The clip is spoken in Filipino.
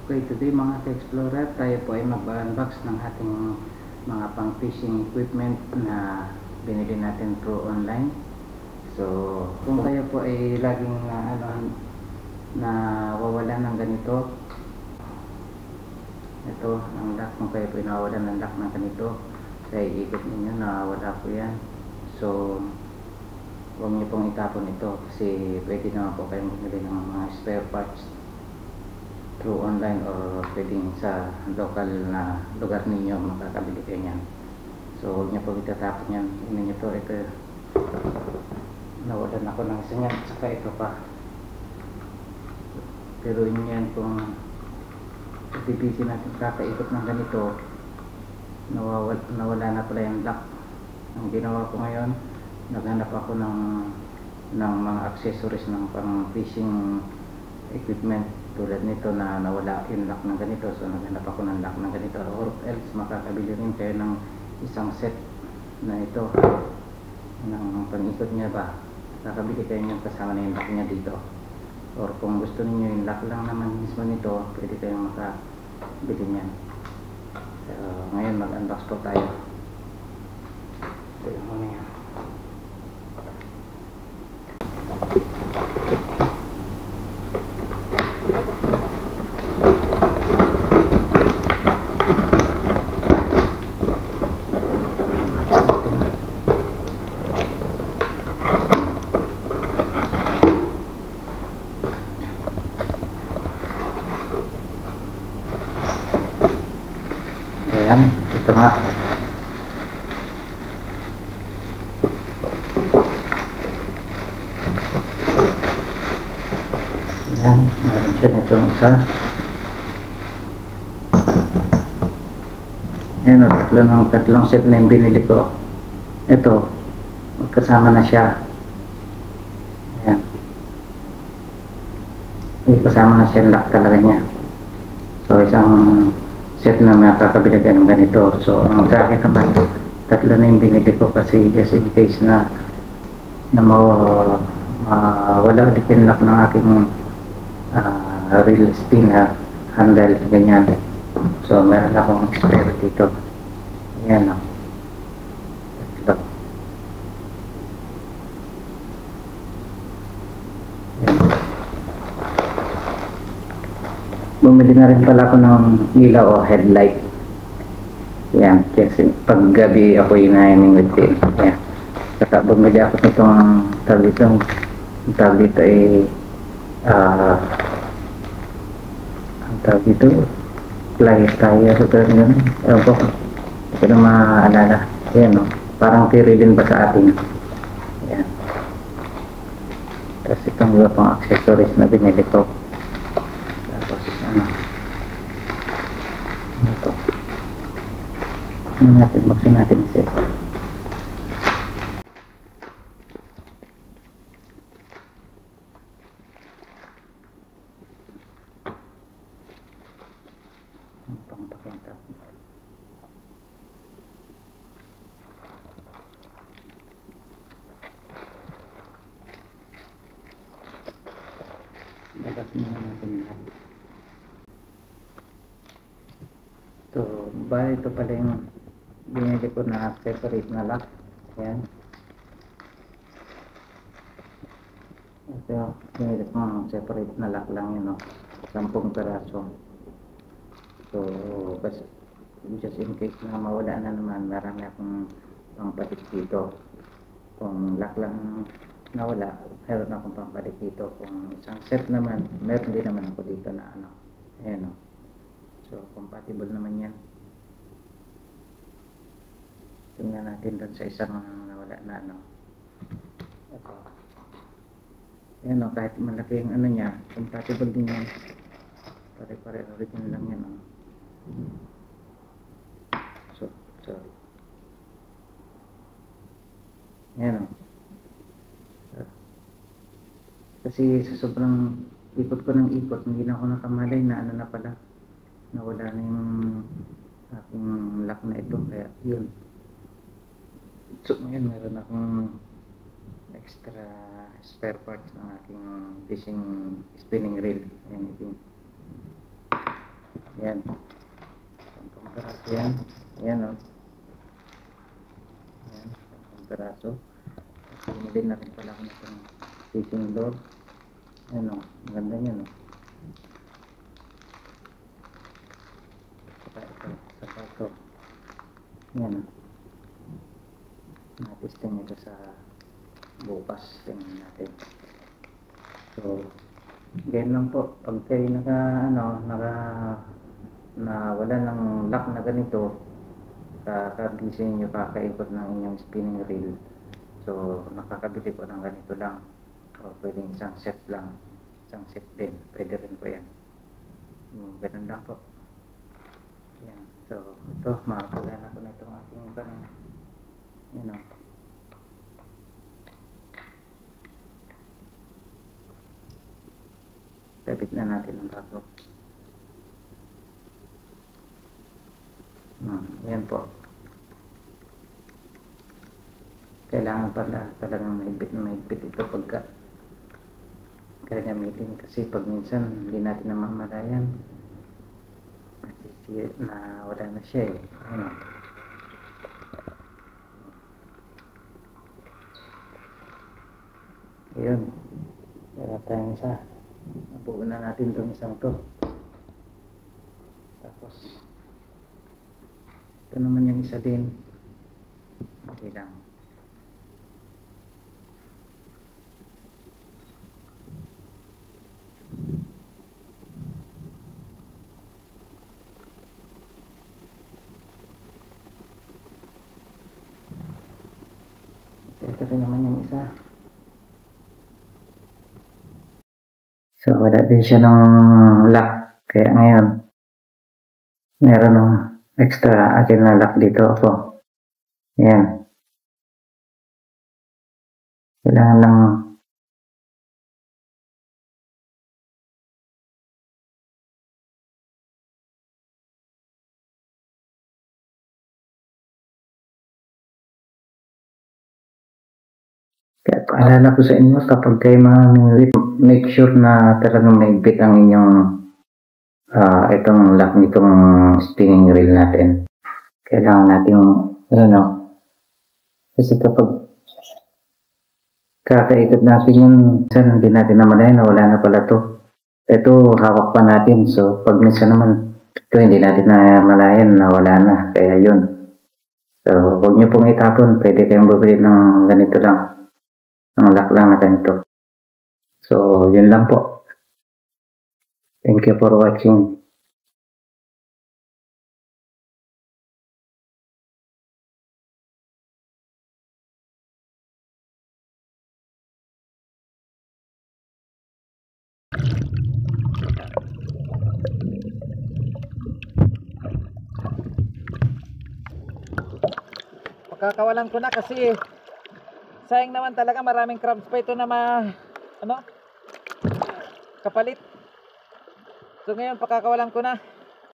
Okay, today mga ka-explorer, tayo po ay mag-unbox ng ating mga pang-fishing equipment na binili natin through online. So, kung kayo po ay laging nawawalan ng ganito, ito ang lock. Kung kayo po ay nawawalan ng lock ng ganito, kaya iikot ninyo, nawawala po yan. So, huwag niyo pong itapon ito kasi pwede naman po kayong bumili ng mga spare parts through online or pwedeng sa local na lugar ninyo makakabili kayo yan. So huwag nyo po itatapon yan. Tingnan nyo to, ito nawalan ako ng isa yan, saka ito pa. Pero yun yan, kung busy natin kakaikot ng ganito, nawala na pala yung lock. Ang ginawa ko ngayon, naghanap ako ng mga accessories ng pang fishing equipment tulad nito na nawala yung lock ng ganito. So naghanap ako ng lock ng ganito, or else makakabili rin kayo ng isang set na ito ng pang-ikot niya ba. Nakabili kayo niyan kasama na yung lock niya dito, or kung gusto niyo yung lock lang naman mismo nito, pwede kayong makabili niyan. So ngayon mag-unbox po tayo. Ito yung muna yan. Ayan, ito nga. Ayan, meron siya nitong isa. Ayan, tatlong set na yung binili ko. Ito, magkasama na siya. Ayan. Kasama na siya, lock talaga niya. So, isang set na makakabili kayo ng ganito. So, ang sa akin naman, tatlo na yung binili ko kasi just in case na wala ulit yung lock ng aking reel spinner handle, ganyan. So, meron akong spare dito. Ayan o. Ito. Bumili na rin pala ako ng ilaw o headlight. Yan, kasi pag gabi ako inaining with it. Yan. Saka bumili ako nitong tawag dito ay ang tawag dito fly tire, pero yun, ewan ko, hindi ko na maalala. Yan o, parang tiri din ba sa atin. Yan. Tapos itong iba pang accessories na binili ko. Ito. Buksan natin isa. Ang pangpakita. Labas muna natin lahat. So, bali ito pala yung binili ko na separate na lock. Ayan. Ito, binili ko ng separate na lock lang yun, 10 peraso. So, kasi just in case na mawala na naman, marami akong pangpalit dito. Kung lock lang nawala, meron akong pangpalit dito. Kung isang set naman, meron din naman ako dito na ayan o. So, compatible naman yan. Tingnan natin doon sa isang nawala na ito. Ayan o, kahit malaki yung niya, compatible din yan. Pare-pare original lang yan o. So, sorry. Ayan o. Kasi sa sobrang ikot ko ng ikot, hindi na ako nakamalay na na pala. Nawala na yung aking lock na ito, kaya yun. So ngayon meron akong extra spare parts ng aking fishing spinning reel. Ayan, ito. Yan. 10 peraso yan. Yan o. Yan. 10 peraso. Bumili na rin pala ako ng fishing lure. Yan o. Maganda yan o. Saka ito. Yan o. Natisting ito sa bukas. Tingnan natin. So, ganyan lang po. Pag kayo nawala ng lock na ganito, kakagising nyo, kakaikot ng inyong spinning reel. So, nakakabili po ng ganito lang. O pwedeng isang set lang. Isang set din. Pwede rin po yan. Ganun lang po. Yan. So, ito, makakagana ko na itong aking parang, yun o. Tapit na natin ang bago. Yan po. Kailangan pala talagang mahigpit ito pagka gagamitin, kasi pag minsan hindi natin namamalayan na wala na siya eh. Ano? Ayun. Wala tayong isa. Nabuo na natin itong isang to. Tapos ito naman yung isa din. Okay lang. Ito rin naman yung isa. So, wala din siya ng lock. Kaya ngayon, meron ng extra akin na lock dito ako. Ayan. Kailangan lang kaya paalala ko sa inyo, kapag kayo mamimili, make sure na talagang maigpit ang inyong itong lock nitong spinning reel natin. Kailangan natin kasi kapag kakaikot natin yun, minsan hindi natin namalayan na wala na pala to. Ito, hawak pa natin. So, pag minsan naman, ito hindi natin namalayan na wala na. Kaya yun. So, huwag nyo pong itapon. Pwede kayong bumili ng ganito lang. Ang lock lang na ganito. So, yun lang po. Thank you for watching. Pakakawalan ko na kasi sayang naman talaga, maraming crabs pa ito na kapalit. So ngayon pakakawalan ko na.